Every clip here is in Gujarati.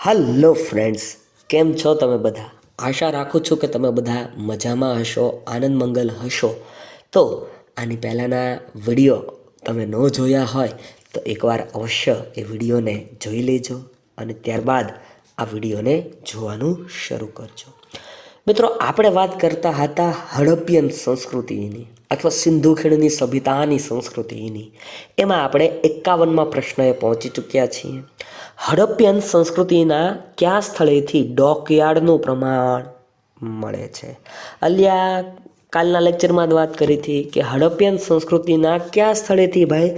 હલો ફ્રેન્ડ્સ, કેમ છો તમે બધા? આશા રાખું છું કે તમે બધા મજામાં હશો, આનંદ મંગલ હશો. તો આની પહેલાંના વિડીયો તમે ન જોયા હોય તો એકવાર અવશ્ય એ વિડીયોને જોઈ લેજો અને ત્યારબાદ આ વિડીયોને જોવાનું શરૂ કરજો. મિત્રો, આપણે વાત કરતા હતા હડપ્પીયન સંસ્કૃતિની અથવા સિંધુ ખીણની સભ્યતાની સંસ્કૃતિની. એમાં આપણે 51મા પ્રશ્નએ પહોંચી ચૂક્યા છીએ. હડપ્પિયન સંસ્કૃતિના કયા સ્થળેથી ડોકયાર્ડનું પ્રમાણ મળે છે? અલ્યા કાલના લેક્ચરમાં જ વાત કરી હતી કે હડપ્પિયન સંસ્કૃતિના કયા સ્થળેથી ભાઈ?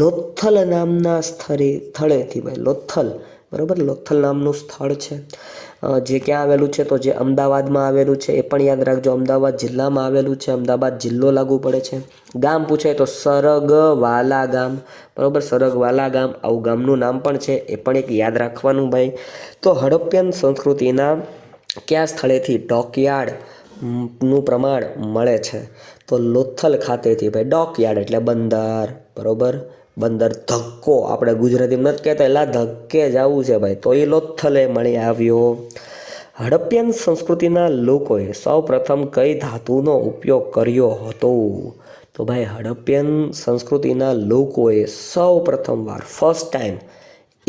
લોથલ નામના સ્થળેથી ભાઈ. લોથલ, બરાબર, લોથલ નામનું સ્થળ છે જે ક્યાં આવેલું છે? તો જે અમદાવાદમાં આવેલું છે. એ પણ યાદ રાખજો, અમદાવાદ જિલ્લામાં આવેલું છે. અમદાવાદ જિલ્લો લાગુ પડે છે. ગામ પૂછાય તો સરગવાલા ગામ, બરાબર, સરગવાલા ગામ આવું ગામનું નામ પણ છે. એ પણ એક યાદ રાખવાનું ભાઈ. તો હડપ્પિયન સંસ્કૃતિના કયા સ્થળેથી ડોકયાર્ડનું પ્રમાણ મળે છે? તો લોથલ ખાતેથી ભાઈ. ડોકયાર્ડ એટલે બંદર, બરાબર, બંદર. ધક્કો આપણે ગુજરાતીમાં નથી કહેતા, એટલે ધક્કે જ આવવું છે ભાઈ, તો એ લોથલે મળી આવ્યો. હડપ્પિયન સંસ્કૃતિના લોકોએ સૌ પ્રથમ કઈ ધાતુનો ઉપયોગ કર્યો હતો? તો ભાઈ હડપ્પિયન સંસ્કૃતિના લોકોએ સૌ પ્રથમવાર ફર્સ્ટ ટાઈમ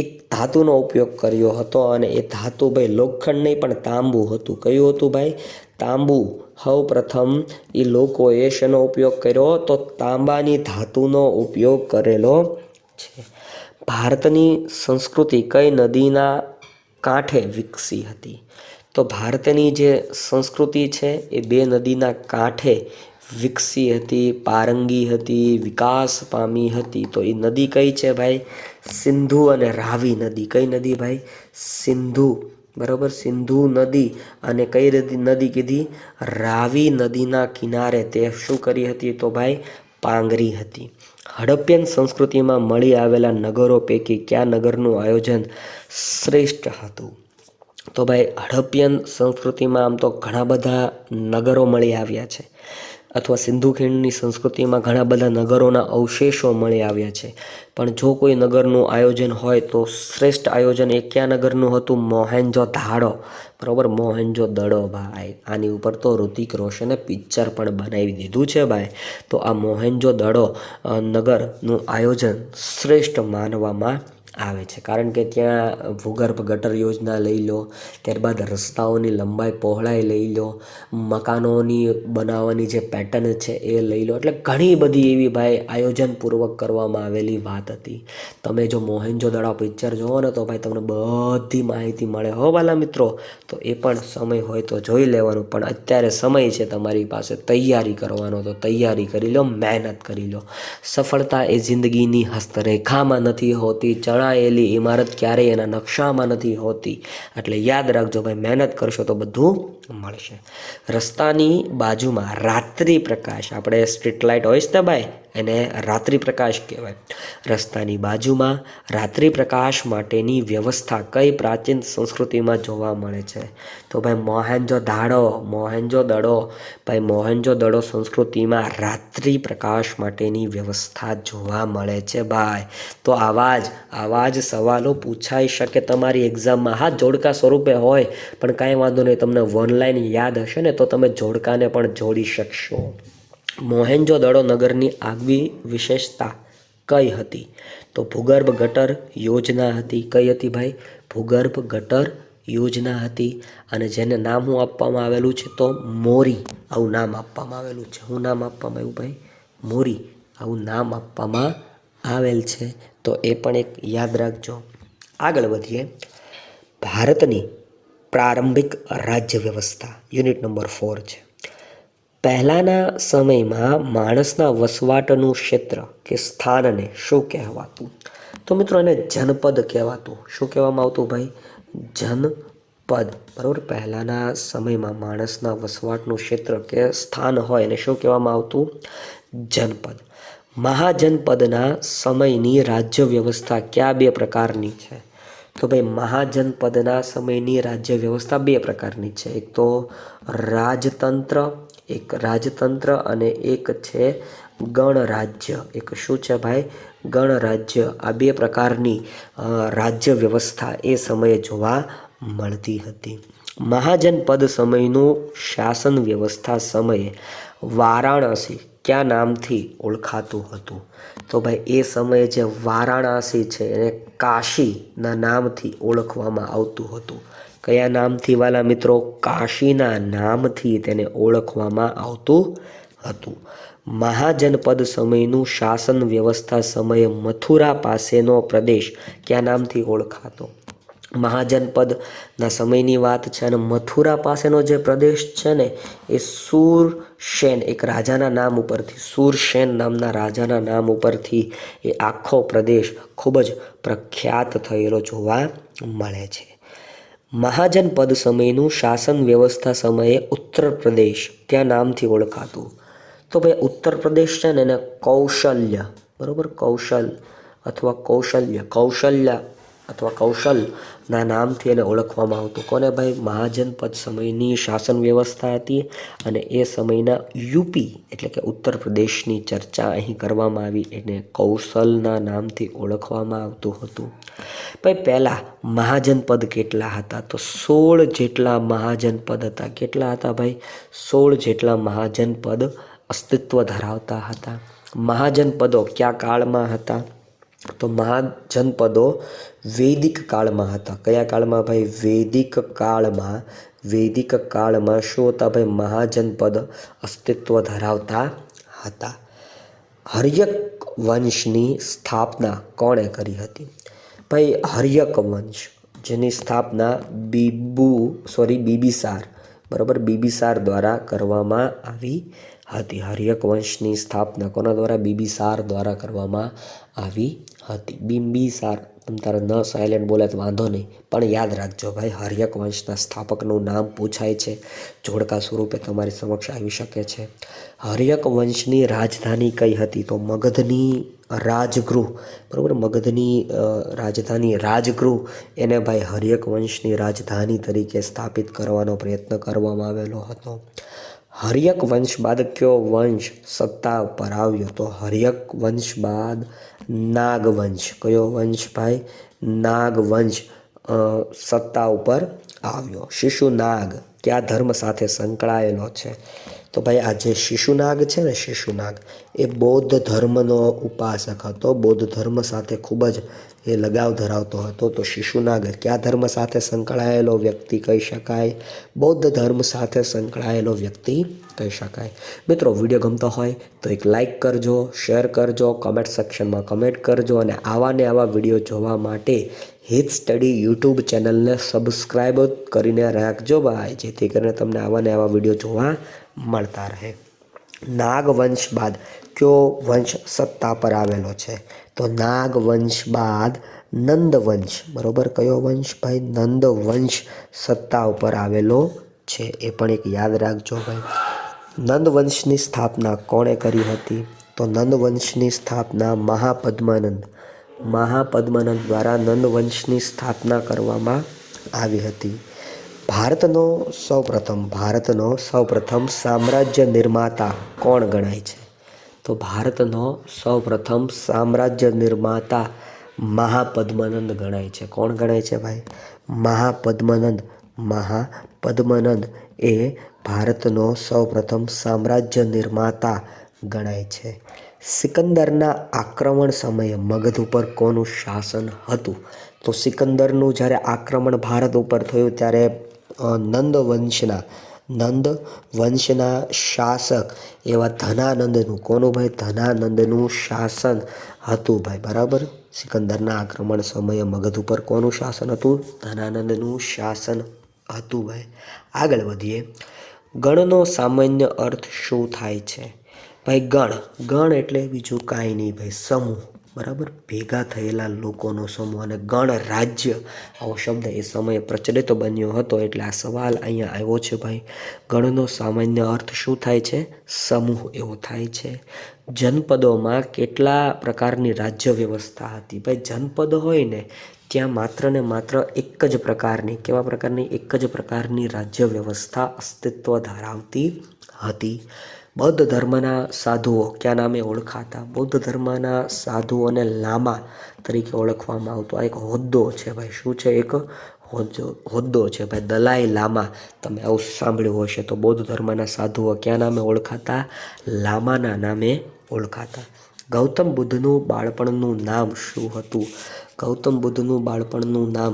એક ધાતુનો ઉપયોગ કર્યો હતો અને એ ધાતુ ભાઈ લોખંડ નહીં પણ તાંબુ હતું. કયું હતું ભાઈ? તાંબુ. સૌ પ્રથમ એ લોકોએ શેનો ઉપયોગ કર્યો? તો તાંબાની ધાતુનો ઉપયોગ કરેલો છે. ભારતની સંસ્કૃતિ કઈ નદીના કાંઠે વિકસી હતી? તો ભારતની જે સંસ્કૃતિ છે એ બે નદીના કાંઠે વિકસી હતી, પારંગી હતી, વિકાસ પામી હતી. તો એ નદી કઈ છે ભાઈ? સિંધુ અને રાવી નદી. કઈ નદી ભાઈ? સિંધુ, બરાબર, સિંધુ નદી. અને કઈ નદી કીધી? રાવી નદીના કિનારે તે શું કરી હતી? તો ભાઈ પાંગરી હતી. હડપ્પિયન સંસ્કૃતિમાં મળી આવેલા નગરો પૈકી કયા નગરનું આયોજન શ્રેષ્ઠ હતું? તો ભાઈ હડપ્પિયન સંસ્કૃતિમાં આમ તો ઘણા બધા નગરો મળી આવ્યા છે, અથવા સિંધુ ખીણની સંસ્કૃતિમાં ઘણા બધા નગરોના અવશેષો મળી આવ્યા છે. પણ જો કોઈ નગરનું આયોજન હોય તો શ્રેષ્ઠ આયોજન એ કયા નગરનું હતું? મોહેન્જો દાડો, બરાબર, મોહેન્જો દડો ભાઈ. આની ઉપર તો ઋતિક રોશને પિક્ચર પણ બનાવી દીધું છે ભાઈ. તો આ મોહેન્જો દડો નગરનું આયોજન શ્રેષ્ઠ માનવામાં આવે છે, કારણ કે ત્યાં ભૂગર્ભ ગટર યોજના લઈ લો, ત્યારબાદ રસ્તાઓની લંબાઈ પહોળાઈ લઈ લો, મકાનોની બનાવવાની જે પેટર્ન છે એ લઈ લો, એટલે ઘણી બધી એવી ભાઈ આયોજનપૂર્વક કરવામાં આવેલી વાત હતી. તમે જો મોહેન્જો દડો પિક્ચર જુઓ ને તો ભાઈ તમને બધી માહિતી મળે હો વાલા મિત્રો. તો એ પણ સમય હોય તો જોઈ લેવાનું, પણ અત્યારે સમય છે તમારી પાસે તૈયારી કરવાનો, તો તૈયારી કરી લો, મહેનત કરી લો. સફળતા એ જિંદગીની હસ્તરેખામાં નથી હોતી, ચણાયેલી ઇમારત ક્યારેય એના નકશામાં નથી હોતી. એટલે યાદ રાખજો ભાઈ, મહેનત કરશો તો બધું મળશે. રસ્તાની બાજુમાં રાત્રિ પ્રકાશ, આપણે સ્ટ્રીટ લાઇટ હોય છે ને ભાઈ, એને રાત્રિ પ્રકાશ કહેવાય. રસ્તાની બાજુમાં રાત્રિ પ્રકાશ માટેની વ્યવસ્થા કઈ પ્રાચીન સંસ્કૃતિમાં જોવા મળે છે? તો ભાઈ મોહેન્જો દાડો, મોહેન્જો દડો ભાઈ, મોહેન્જો દડો સંસ્કૃતિમાં રાત્રિ પ્રકાશ માટેની વ્યવસ્થા જોવા મળે છે ભાઈ. તો આવા જ સવાલો પૂછાઈ શકે તમારી એક્ઝામમાં. હા, જોડકા સ્વરૂપે હોય પણ કાંઈ વાંધો નહીં, તમને વન લાઈન યાદ હશે ને તો તમે જોડકાને પણ જોડી શકશો. મોહેન્જો દડો નગરની આગવી વિશેષતા કઈ હતી? તો ભૂગર્ભ ગટર યોજના હતી. કઈ હતી ભાઈ? ભૂગર્ભ ગટર યોજના હતી. અને જેને નામ શું આપવામાં આવેલું છે? તો મોરી, આવું નામ આપવામાં આવેલું છે. શું નામ આપવામાં આવ્યું ભાઈ? મોરી, આવું નામ આપવામાં આવેલ છે. તો એ પણ એક યાદ રાખજો. આગળ વધીએ. ભારતની પ્રારંભિક રાજ્ય વ્યવસ્થા યુનિટ નંબર 4 છે. પહેલાંના સમયમાં માણસના વસવાટનું ક્ષેત્ર કે સ્થાનને શું કહેવાતું? તો મિત્રો એને જનપદ કહેવાતું. શું કહેવામાં આવતું ભાઈ? જનપદ, બરાબર. પહેલાંના સમયમાં માણસના વસવાટનું ક્ષેત્ર કે સ્થાન હોય એને શું કહેવામાં આવતું? જનપદ. મહાજનપદના સમયની રાજ્ય વ્યવસ્થા કયા બે પ્રકારની છે? તો ભાઈ મહાજનપદના સમયની રાજ્ય વ્યવસ્થા બે પ્રકારની છે. એક તો રાજતંત્ર અને એક છે ગણરાજ્ય. એક શું છે ભાઈ? ગણરાજ્ય. આ બે પ્રકારની રાજ્ય વ્યવસ્થા એ સમયે જોવા મળતી હતી. મહાજનપદ સમયનું શાસન વ્યવસ્થા સમયે વારાણસી કયા નામથી ઓળખાતું હતું? તો ભાઈ એ સમયે જે વારાણસી છે એને કાશીના નામથી ઓળખવામાં આવતું હતું. કયા નામથી વાલા મિત્રો? કાશીના નામથી તેને ઓળખવામાં આવતું હતું. મહાજનપદ સમયનું શાસન વ્યવસ્થા સમયે મથુરા પાસેનો પ્રદેશ કયા નામથી ઓળખાતો? મહાજનપદના સમયની વાત છે અને મથુરા પાસેનો જે પ્રદેશ છે ને એ શૂરસેન એક રાજાના નામ ઉપરથી, શૂરસેન નામના રાજાના નામ ઉપરથી એ આખો પ્રદેશ ખૂબ જ પ્રખ્યાત થયેલો જોવા મળે છે. મહાજનપદ સમયનું શાસન વ્યવસ્થા સમયે ઉત્તર પ્રદેશ કયા નામથી ઓળખાતું? તો ભાઈ ઉત્તર પ્રદેશ છે ને એને કૌશલ્ય, બરાબર, કૌશલ અથવા કૌશલ્ય અથવા કૌશલના નામથી એને ઓળખવામાં આવતું. કોને ભાઈ? મહાજનપદ સમયની શાસન વ્યવસ્થા હતી અને એ સમયના યુપી એટલે કે ઉત્તર પ્રદેશની ચર્ચા અહીં કરવામાં આવી, એને કૌશલના નામથી ઓળખવામાં આવતું હતું. ભાઈ પહેલાં મહાજનપદ કેટલા હતા? તો 16 જેટલા મહાજનપદ હતા. કેટલા હતા ભાઈ? 16 જેટલા મહાજનપદ અસ્તિત્વ ધરાવતા હતા. મહાજનપદો કયા કાળમાં હતા? તો મહાજનપદો વૈદિક કાળમાં હતા. કયા કાળમાં ભાઈ? વૈદિક કાળમાં. વૈદિક કાળમાં શું હતા ભાઈ? મહાજનપદ અસ્તિત્વ ધરાવતા હતા. હર્યક વંશની સ્થાપના કોણે કરી હતી? ભાઈ હર્યક વંશ જેની સ્થાપના બીબીસાર, બરાબર, બીબીસાર દ્વારા કરવામાં આવી હતી. હર્યક વંશની સ્થાપના કોના દ્વારા? બીબીસાર દ્વારા કરવામાં આવી હતી. બિંબિસાર. તમ તારે ન સાયલેન્ટ બોલે તો વાંધો નહીં, પણ યાદ રાખજો ભાઈ, હર્યક વંશના સ્થાપકનું નામ પૂછાય છે, જોડકા સ્વરૂપે તમારી સમક્ષ આવી શકે છે. હર્યક વંશની રાજધાની કઈ હતી? તો મગધની રાજગૃહ, બરાબર, મગધની રાજધાની રાજગૃહ એને ભાઈ હર્યક વંશની રાજધાની તરીકે સ્થાપિત કરવાનો પ્રયત્ન કરવામાં આવેલો હતો. હર્યક વંશ બાદ કયો વંશ સત્તા ઉપર આવ્યો? તો હર્યક વંશ બાદ નાગવંશ. કયો વંશ ભાઈ? નાગવંશ સત્તા ઉપર આવ્યો. શિશુનાગ કયા ધર્મ સાથે સંકળાયેલો છે? તો ભાઈ આ જે શિશુનાગ છે ને, શિશુનાગ એ બૌદ્ધ ધર્મનો ઉપાસક હતો. બૌદ્ધ ધર્મ સાથે ખૂબ જ એ લગાવ ધરાવતો હતો. તો શિશુનાગ કયા ધર્મ સાથે સંકળાયેલો વ્યક્તિ કહી શકાય? બૌદ્ધ ધર્મ સાથે સંકળાયેલો વ્યક્તિ કહી શકાય. મિત્રો વિડીયો ગમતો હોય તો એક લાઈક કરજો, શેર કરજો, કમેન્ટ સેક્શનમાં કમેન્ટ કરજો અને આવા ને આવા વિડીયો જોવા માટે હિત સ્ટડી યુટ્યુબ ચેનલને સબસ્ક્રાઈબ કરીને રાખજો ભાઈ, જેથી કરીને તમને આવા ને આવા વિડીયો જોવા મળતા રહે. નાગવંશ બાદ કયો વંશ સત્તા પર આવેલો છે? તો નાગવંશ બાદ નંદવંશ, બરોબર, કયો વંશ ભાઈ? નંદવંશ સત્તા ઉપર આવેલો છે. એ પણ એક યાદ રાખજો ભાઈ. નંદવંશની સ્થાપના કોણે કરી હતી? તો નંદવંશની સ્થાપના મહાપદ્માનંદ દ્વારા નંદવંશની સ્થાપના કરવામાં આવી હતી. ભારતનો સૌપ્રથમ સામ્રાજ્ય નિર્માતા કોણ ગણાય છે? તો ભારતનો સૌપ્રથમ સામ્રાજ્ય નિર્માતા મહાપદ્માનંદ ગણાય છે. કોણ ગણાય છે ભાઈ? મહાપદ્માનંદ એ ભારતનો સૌપ્રથમ સામ્રાજ્ય નિર્માતા ગણાય છે. સિકંદરના આક્રમણ સમયે મગધ ઉપર કોનું શાસન હતું? તો સિકંદરનું જ્યારે આક્રમણ ભારત ઉપર થયું ત્યારે નંદવંશના શાસક એવા ધનાનંદનું, કોનું ભાઈ? ધનાનંદનું શાસન હતું ભાઈ, બરાબર. સિકંદરના આક્રમણ સમયે મગધ ઉપર કોનું શાસન હતું? ધનાનંદનું શાસન હતું ભાઈ. આગળ વધીએ. ગણનો સામાન્ય અર્થ શું થાય છે? ભાઈ ગણ એટલે બીજું કાંઈ નહીં ભાઈ, સમૂહ, બરાબર, ભેગા થયેલા લોકોનો સમૂહ. અને ગણ રાજ્ય આવો શબ્દ એ સમયે પ્રચલિત બન્યો હતો, એટલે આ સવાલ અહીંયા આવ્યો છે ભાઈ. ગણનો સામાન્ય અર્થ શું થાય છે? સમૂહ એવો થાય છે. જનપદોમાં કેટલા પ્રકારની રાજ્ય વ્યવસ્થા હતી? ભાઈ જનપદ હોય ને ત્યાં માત્ર ને માત્ર એક જ પ્રકારની, કેવા પ્રકારની? એક જ પ્રકારની રાજ્ય વ્યવસ્થા અસ્તિત્વ ધરાવતી હતી. બૌદ્ધ ધર્મના સાધુઓ કયા નામે ઓળખાતા? બૌદ્ધ ધર્મના સાધુઓને લામા તરીકે ઓળખવામાં આવતો. આ એક હોદ્દો છે ભાઈ. શું છે? એક હોદ્દો છે ભાઈ, દલાઈ લામા. તમે આવું સાંભળ્યું હશે. તો બૌદ્ધ ધર્મના સાધુઓ કયા નામે ઓળખાતા? લામાના નામે ઓળખાતા. ગૌતમ બુદ્ધનું બાળપણનું નામ શું હતું? ગૌતમ બુદ્ધનું બાળપણનું નામ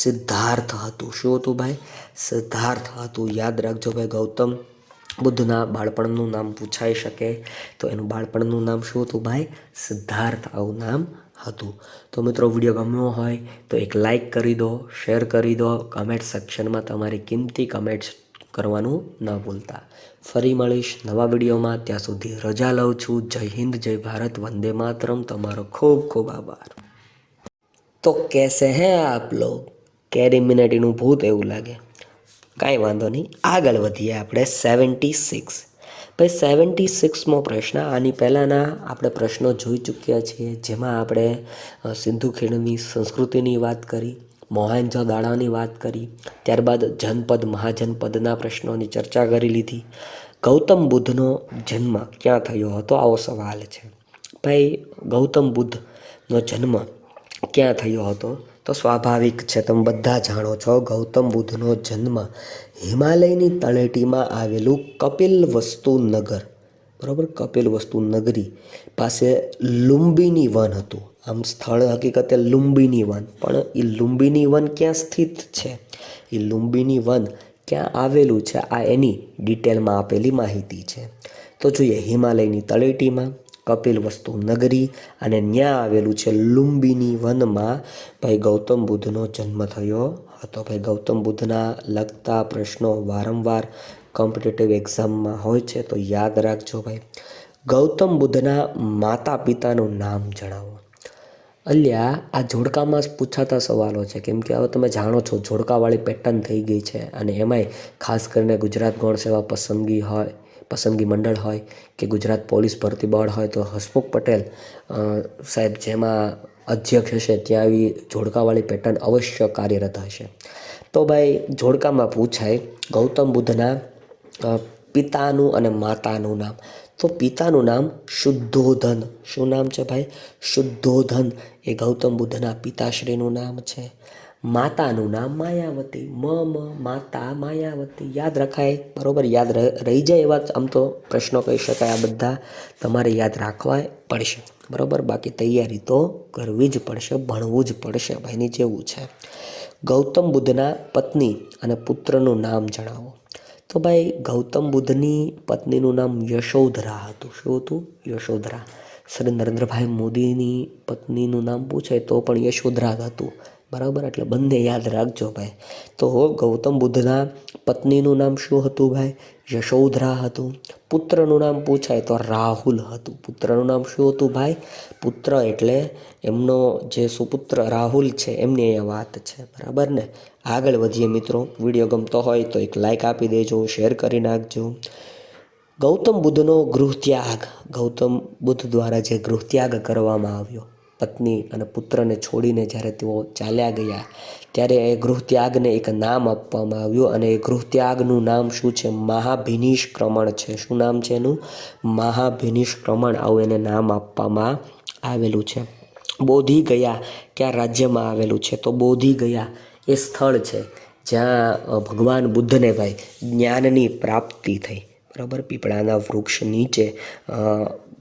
સિદ્ધાર્થ હતું. શું હતું ભાઈ? સિદ્ધાર્થ હતું. યાદ રાખજો ભાઈ, ગૌતમ બુદ્ધના બાળપણનું નામ પૂછાઈ શકે તો એનું બાળપણનું નામ શું હતું ભાઈ? સિદ્ધાર્થ આવું નામ હતું. તો મિત્રો, વિડીયો ગમ્યો હોય તો એક લાઈક કરી દો, શેર કરી દો, કમેન્ટ સેક્શનમાં તમારી કિંમતી કમેન્ટ્સ કરવાનું ન ભૂલતા. ફરી મળીશ નવા વિડીયોમાં. ત્યાં સુધી રજા લઉં છું. જય હિન્દ, જય ભારત, વંદે માતરમ. તમારો ખૂબ ખૂબ આભાર. તો કેસે હે આપ લોગ? કેરી મિનેટીનું ભૂત એવું લાગે. કાંઈ વાંધો નહીં, આગળ વધીએ આપણે. 76 ભાઈ, 76મો પ્રશ્ન. આની પહેલાંના આપણે પ્રશ્નો જોઈ ચૂક્યા છીએ, જેમાં આપણે સિંધુ ખીણની સંસ્કૃતિની વાત કરી, મોહેંજો-દારોની વાત કરી, ત્યારબાદ જનપદ મહાજનપદના પ્રશ્નોની ચર્ચા કરી લીધી. ગૌતમ બુદ્ધનો જન્મ ક્યાં થયો હતો? આવો સવાલ છે ભાઈ. ગૌતમ બુદ્ધનો જન્મ ક્યાં થયો હતો? તો સ્વાભાવિક છે, તમે બધા જાણો છો, ગૌતમ બુદ્ધનો જન્મ હિમાલયની તળેટીમાં આવેલું કપિલવસ્તુ નગર, બરાબર, કપિલવસ્તુ નગરી પાસે લુંબિની વન હતું. આમ સ્થળ હકીકતે લુંબિની વન, પણ એ લુંબિની વન ક્યાં સ્થિત છે, એ લુંબિની વન ક્યાં આવેલું છે, આ એની ડિટેલમાં આપેલી માહિતી છે. તો જોઈએ, હિમાલયની તળેટીમાં કપિલવસ્તુ નગરી અને ત્યાં આવેલું છે લુંબિની વનમાં ભાઈ ગૌતમ બુદ્ધનો જન્મ થયો હતો. ભાઈ, ગૌતમ બુદ્ધના લગતા પ્રશ્નો વારંવાર કોમ્પિટિટિવ એક્ઝામમાં હોય છે, તો યાદ રાખજો ભાઈ. ગૌતમ બુદ્ધના માતા પિતાનું નામ જણાવો. અલ્યા, આ જોડકામાં જ પૂછાતા સવાલો છે, કેમ કે હવે તમે જાણો છો જોડકાવાળી પેટર્ન થઈ ગઈ છે, અને એમાંય ખાસ કરીને ગુજરાત ગૌણ સેવા પસંદગી મંડળ હોય કે ગુજરાત પોલીસ ભરતી બોર્ડ હોય, તો હસમુખ પટેલ સાહેબ જેમાં અધ્યક્ષ હશે, ત્યાં આવી જોડકાવાળી પેટર્ન અવશ્ય કાર્યરત હશે. તો ભાઈ, જોડકામાં પૂછાય ગૌતમ બુદ્ધના પિતાનું અને માતાનું નામ. તો પિતાનું નામ શુદ્ધોધન. શું નામ છે ભાઈ? શુદ્ધોધન એ ગૌતમ બુદ્ધના પિતાશ્રીનું નામ છે. માતાનું નામ માયાવતી. માતા માયાવતી. યાદ રખાય, બરાબર, યાદ રહી જાય એવા આમ તો પ્રશ્નો કહી શકાય. આ બધા તમારે યાદ રાખવા પડશે, બરાબર. બાકી તૈયારી તો કરવી જ પડશે, ભણવું જ પડશે ભાઈની જેવું છે. ગૌતમ બુદ્ધના પત્ની અને પુત્રનું નામ જણાવો. તો ભાઈ, ગૌતમ બુદ્ધની પત્નીનું નામ યશોધરા હતું. શું હતું? યશોધરા. શ્રી નરેન્દ્રભાઈ મોદીની પત્નીનું નામ પૂછે તો પણ યશોધરા હતું, બરાબર. એટલે બંને યાદ રાખજો ભાઈ. તો ગૌતમ બુદ્ધના પત્નીનું નામ શું હતું ભાઈ? યશોધરા હતું. પુત્રનું નામ પૂછાય તો રાહુલ હતું. પુત્રનું નામ શું હતું ભાઈ? પુત્ર એટલે એમનો જે સુપુત્ર રાહુલ છે, એમની અહીંયા વાત છે, બરાબર ને. આગળ વધીએ મિત્રો. વિડીયો ગમતો હોય તો એક લાઈક આપી દેજો, શેર કરી નાખજો. ગૌતમ બુદ્ધનો ગૃહત્યાગ. ગૌતમ બુદ્ધ દ્વારા જે ગૃહત્યાગ કરવામાં આવ્યો, પત્ની અને પુત્રને છોડીને જ્યારે તેઓ ચાલ્યા ગયા, ત્યારે એ ગૃહત્યાગને એક નામ આપવામાં આવ્યું, અને એ ગૃહત્યાગનું નામ શું છે? મહાભિનિષ્ક્રમણ છે. શું નામ છે એનું? મહાભિનિષ્ક્રમણ. આવું એને નામ આપવામાં આવેલું છે. બોધિ ગયા ક્યાં રાજ્યમાં આવેલું છે? તો બોધિ ગયા એ સ્થળ છે જ્યાં ભગવાન બુદ્ધને ભાઈ જ્ઞાનની પ્રાપ્તિ થઈ, બરાબર. પીપળાના વૃક્ષ નીચે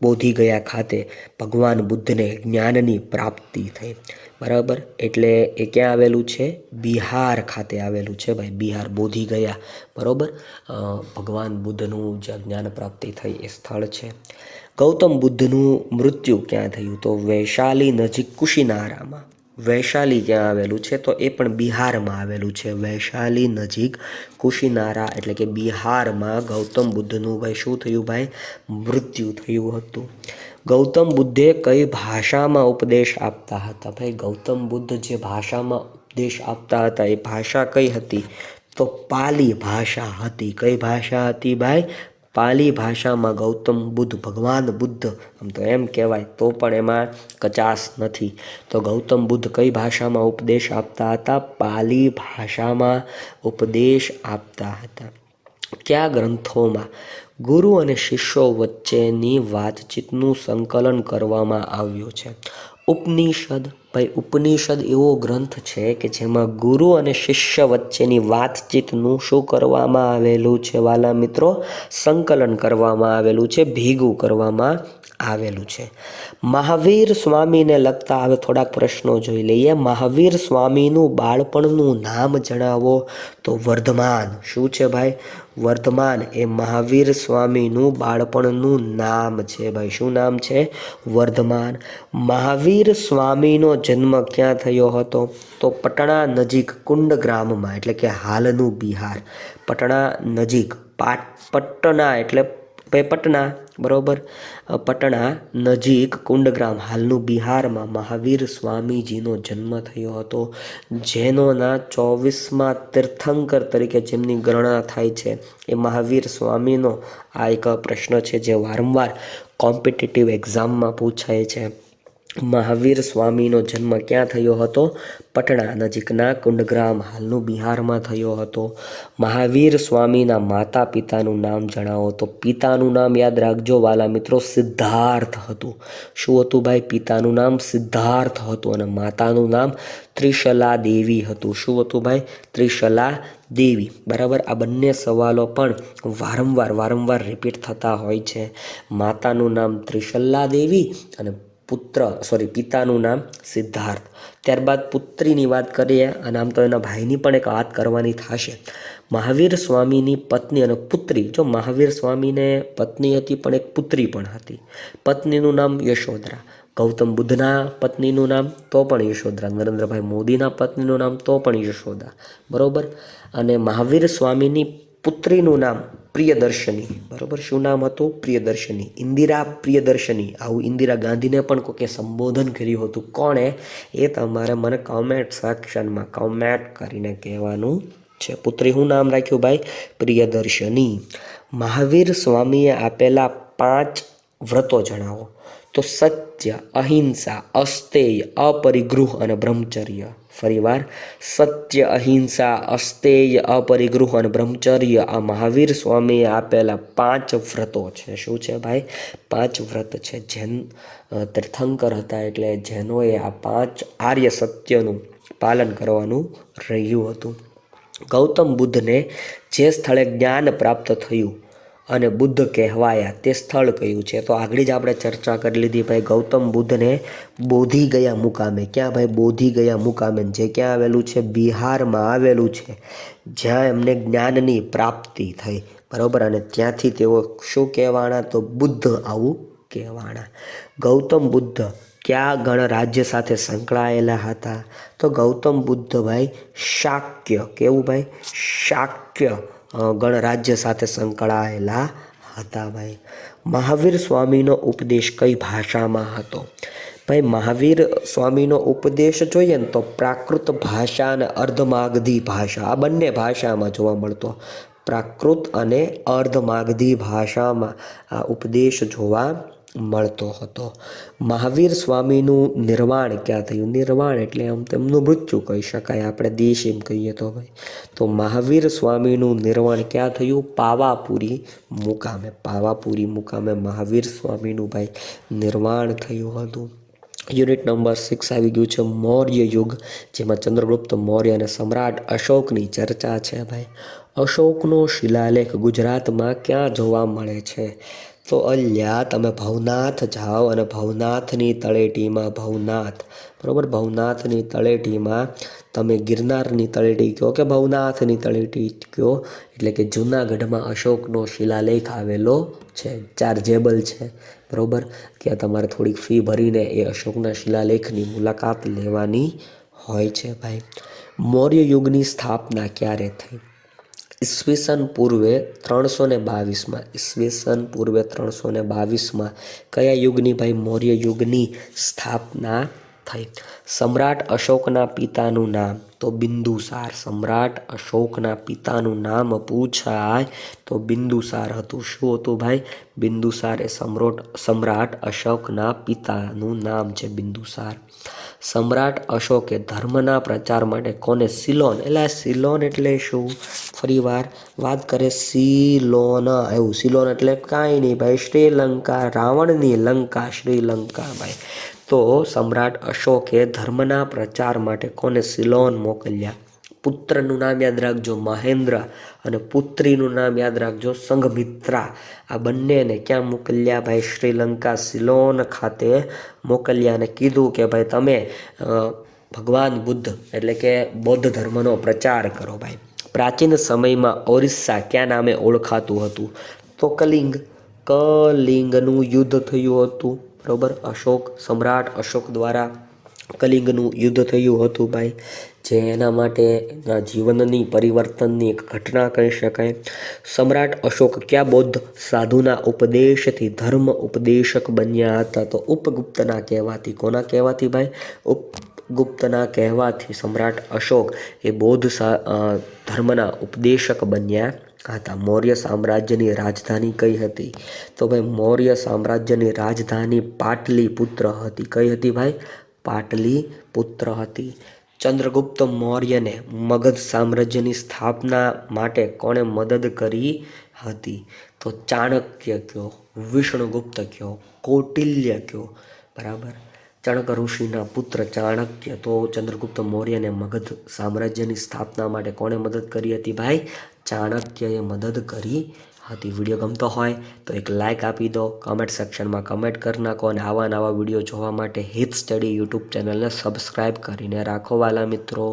બોધિ ગયા ખાતે ભગવાન બુદ્ધને જ્ઞાનની પ્રાપ્તિ થઈ, બરાબર. એટલે એ ક્યાં આવેલું છે? બિહાર ખાતે આવેલું છે ભાઈ. બિહાર, બોધિ ગયા, બરાબર. ભગવાન બુદ્ધનું જે જ્ઞાન પ્રાપ્તિ થઈ એ સ્થળ છે. ગૌતમ બુદ્ધનું મૃત્યુ ક્યાં થયું? તો વૈશાલી નજીક કુશીનારામાં. વૈશાલી ક્યાં આવેલું છે? તો એ પણ બિહારમાં આવેલું છે. વૈશાલી નજીક કુશીનારા એટલે કે બિહારમાં ગૌતમ બુદ્ધનું ભાઈ શું થયું ભાઈ? મૃત્યુ થયું હતું. ગૌતમ બુદ્ધે કઈ ભાષામાં ઉપદેશ આપતા હતા? ભાઈ, ગૌતમ બુદ્ધ જે ભાષામાં ઉપદેશ આપતા હતા એ ભાષા કઈ હતી? તો પાલી ભાષા હતી. કઈ ભાષા હતી ભાઈ? પાલી ભાષામાં ગૌતમ બુદ્ધ, ભગવાન બુદ્ધ, આમ તો એમ કહેવાય તો પણ એમાં કચાશ નથી. તો ગૌતમ બુદ્ધ કઈ ભાષામાં ઉપદેશ આપતા હતા? પાલી ભાષામાં ઉપદેશ આપતા હતા. કયા ગ્રંથોમાં ગુરુ અને શિષ્યો વચ્ચેની વાતચીતનું સંકલન કરવામાં આવ્યું છે. ઉપનિષદ, ભાઈ ઉપનિષદ એવો ગ્રંથ છે કે જેમાં ગુરુ અને શિષ્ય વચ્ચેની વાતચીતનું શું કરવામાં આવેલું છે વાલા મિત્રો? સંકલન કરવામાં આવેલું છે, ભેગું કરવામાં આવેલું છે. મહાવીર સ્વામીને લગતા હવે થોડાક પ્રશ્નો જોઈ લઈએ. મહાવીર સ્વામીનું બાળપણનું નામ જણાવો. તો વર્ધમાન. શું છે ભાઈ? વર્ધમાન એ મહાવીર સ્વામીનું બાળપણનું નામ છે ભાઈ. શું નામ છે? વર્ધમાન. મહાવીર સ્વામીનો જન્મ ક્યાં થયો હતો? તો પટણા નજીક કુંડગ્રામમાં, એટલે કે હાલનું બિહાર. પટણા નજીક, પટના એટલે પટના, બરોબર. પટણા નજીક કુંડગ્રામ, હાલનું બિહારમાં મહાવીર સ્વામીજીનો જન્મ થયો હતો. જૈનોના 24મા તીર્થંકર તરીકે જેમની ગણના થાય છે એ મહાવીર સ્વામીનો આ એક પ્રશ્ન છે જે વારંવાર કોમ્પિટિટિવ એક્ઝામમાં પૂછાય છે. મહાવીર સ્વામીનો જન્મ ક્યાં થયો હતો? પટણા નજીકના કુંડગ્રામ, હાલનું બિહારમાં થયો હતો. મહાવીર સ્વામીના માતા પિતાનું નામ જણાવો. તો પિતાનું નામ યાદ રાખજો વાલા મિત્રો, સિદ્ધાર્થ હતું. શું હતું ભાઈ? પિતાનું નામ સિદ્ધાર્થ હતું અને માતાનું નામ ત્રિશલા દેવી હતું. શું હતું ભાઈ? ત્રિશલા દેવી. બરાબર. આ બંને સવાલો પણ વારંવાર રિપીટ થતા હોય છે. માતાનું નામ ત્રિશલા દેવી અને પિતાનું નામ સિદ્ધાર્થ. ત્યારબાદ પુત્રીની વાત કરીએ અને આમ તો એના ભાઈની પણ એક વાત કરવાની થશે. મહાવીર સ્વામીની પત્ની અને પુત્રી, જો મહાવીર સ્વામીને પત્ની હતી પણ એક પુત્રી પણ હતી. પત્નીનું નામ યશોધરા. ગૌતમ બુદ્ધના પત્નીનું નામ તો પણ યશોધરા. નરેન્દ્રભાઈ મોદીના પત્નીનું નામ તો પણ યશોદા. બરોબર. અને મહાવીર સ્વામીની પુત્રીનું નામ પ્રિયદર્શની. બરોબર. શું નામ હતું? પ્રિયદર્શની. ઇન્દિરા પ્રિયદર્શની. આવું ઇન્દિરા ગાંધીને પણ કોકે સંબોધન કર્યું હતું. કોણે? એ તમારે મને કમેન્ટ સેક્શનમાં કમેન્ટ કરીને કહેવાનું છે. પુત્રી શું નામ રાખ્યું ભાઈ? પ્રિયદર્શની. મહાવીર સ્વામીએ આપેલા 5 વ્રતો જણાવો. તો સત્ય, અહિંસા, અસ્તેય, અપરિગૃહ અને બ્રહ્મચર્ય. ફરીવાર, સત્ય, અહિંસા, અસ્તેય, અપરિગૃહ અને બ્રહ્મચર્ય આ મહાવીર સ્વામીએ આપેલા 5 વ્રતો છે. શું છે ભાઈ? 5 વ્રત છે. જૈન તીર્થંકર હતા એટલે જૈનોએ આ 5 આર્ય સત્યનું પાલન કરવાનું રહ્યું હતું. ગૌતમ બુદ્ધને જે સ્થળે જ્ઞાન પ્રાપ્ત થયું અને બુદ્ધ કહેવાયા તે સ્થળ કયું છે? તો આગળ જ આપણે ચર્ચા કરી લીધી ભાઈ. ગૌતમ બુદ્ધને બોધિ ગયા મુકામે. ક્યાં ભાઈ? બોધિ ગયા મુકામે, જે ક્યાં આવેલું છે? બિહારમાં આવેલું છે, જ્યાં એમને જ્ઞાનની પ્રાપ્તિ થઈ. બરાબર. અને ત્યાંથી તેઓ શું કહેવાણા? તો બુદ્ધ આવું કહેવાણા. ગૌતમ બુદ્ધ કયા ગણરાજ્ય સાથે સંકળાયેલા હતા? તો ગૌતમ બુદ્ધ ભાઈ શાક્ય, કેવું ભાઈ? શાક્ય ગણરાજ્ય સાથે સંકળાયેલા હતા ભાઈ. મહાવીર સ્વામીનો ઉપદેશ કઈ ભાષામાં હતો? ભાઈ મહાવીર સ્વામીનો ઉપદેશ જોઈએ ને તો પ્રાકૃત ભાષા અને અર્ધમાગધી ભાષા, આ બંને ભાષામાં જોવા મળતો. પ્રાકૃત અને અર્ધમાગધી ભાષામાં આ ઉપદેશ જોવા મળતો હતો. મહાવીર સ્વામીનું નિર્વાણ ક્યાં થયું? નિર્વાણ એટલે આમ તેમનું મૃત્યુ કહી શકાય, આપણે દેશ એમ કહીએ તો ભાઈ. તો મહાવીર સ્વામીનું નિર્વાણ ક્યાં થયું? પાવાપુરી મુકામે. પાવાપુરી મુકામે મહાવીર સ્વામીનું ભાઈ નિર્વાણ થયું હતું. યુનિટ નંબર 6 આવી ગયું છે મૌર્ય યુગ, જેમાં ચંદ્રગુપ્ત મૌર્ય અને સમ્રાટ અશોકની ચર્ચા છે ભાઈ. અશોકનો શિલાલેખ ગુજરાતમાં ક્યાં જોવા મળે છે? તો અલ્યા તમે ભવનાથ જાઓ અને ભવનાથની તળેટીમાં, ભવનાથ, બરાબર, ભવનાથની તળેટીમાં તમે ગિરનારની તળેટી કહો કે ભવનાથની તળેટી કહો, એટલે કે જૂનાગઢમાં અશોકનો શિલાલેખ આવેલો છે. 4 જેબલ છે, બરાબર, કે તમારે થોડીક ફી ભરીને એ અશોકના શિલાલેખની મુલાકાત લેવાની હોય છે ભાઈ. મૌર્ય યુગની સ્થાપના ક્યારે થઈ? ઈસવીસન પૂર્વે 322માં. ઈસવીસન પૂર્વે 322માં કયા યુગની ભાઈ? મૌર્ય યુગની સ્થાપના થઈ. સમ્રાટ અશોકના પિતાનું નામ? તો બિંદુસાર. સમ્રાટ અશોકના પિતાનું નામ પૂછાય તો બિંદુસાર હતું. શું હતું ભાઈ? બિંદુસાર એ સમ્રાટ અશોકના પિતાનું નામ છે, બિંદુસાર. સમ્રાટ અશોકે ધર્મના પ્રચાર માટે કોને? સિલોન. એટલે સિલોન એટલે શું? ફરીવાર વાત કરે સિલોન, એવું સિલોન એટલે કાંઈ નહીં ભાઈ, શ્રીલંકા, રાવણની લંકા શ્રીલંકા ભાઈ. તો સમ્રાટ અશોકે ધર્મના પ્રચાર માટે કોને સિલોન મોકલ્યા? પુત્રનું નામ યાદ રાખજો મહેન્દ્ર, અને પુત્રીનું નામ યાદ રાખજો સંઘમિત્રા. આ બંનેને ક્યાં મોકલ્યા ભાઈ? શ્રીલંકા સિલોન ખાતે મોકલ્યા, અને કીધું કે ભાઈ તમે ભગવાન બુદ્ધ એટલે કે બૌદ્ધ ધર્મનો પ્રચાર કરો ભાઈ. પ્રાચીન સમયમાં ઓરિસ્સા ક્યાં નામે ઓળખાતું હતું? તો કલિંગ. કલિંગનું યુદ્ધ થયું હતું, બરાબર. સમ્રાટ અશોક દ્વારા કલિંગનું યુદ્ધ થયું હતું ભાઈ, જે એના માટે એના જીવનની પરિવર્તનની એક ઘટના કહી શકાય. સમ્રાટ અશોક કયા બૌદ્ધ સાધુના ઉપદેશથી ધર્મ ઉપદેશક બન્યા હતા? તો ઉપગુપ્તના કહેવાથી. કોના કહેવાથી ભાઈ? ઉપગુપ્તના કહેવાથી સમ્રાટ અશોક એ બૌદ્ધ ધર્મના ઉપદેશક બન્યા હતા. મૌર્ય સામ્રાજ્યની રાજધાની કઈ હતી? તો ભાઈ મૌર્ય સામ્રાજ્યની રાજધાની પાટલીપુત્ર હતી. કઈ હતી ભાઈ? પાટલીપુત્ર હતી. ચંદ્રગુપ્ત મૌર્યને મગધ સામ્રાજ્યની સ્થાપના માટે કોણે મદદ કરી હતી? તો ચાણક્ય કયો, વિષ્ણુગુપ્ત કયો, કૌટિલ્ય કયો, બરાબર. ચાણક્ય ઋષિના પુત્ર ચાણક્ય. તો ચંદ્રગુપ્ત મૌર્યને મગધ સામ્રાજ્યની સ્થાપના માટે કોણે મદદ કરી હતી ભાઈ? ચાણક્યએ મદદ કરી હતી. વિડીયો ગમતો હોય તો એક લાઇક આપી દો, કમેન્ટ સેક્શનમાં કમેન્ટ કરી નાખો, અને આવા નવા વિડીયો જોવા માટે હિત સ્ટડી યુટ્યુબ ચેનલને સબસ્ક્રાઈબ કરીને રાખો વાલા મિત્રો.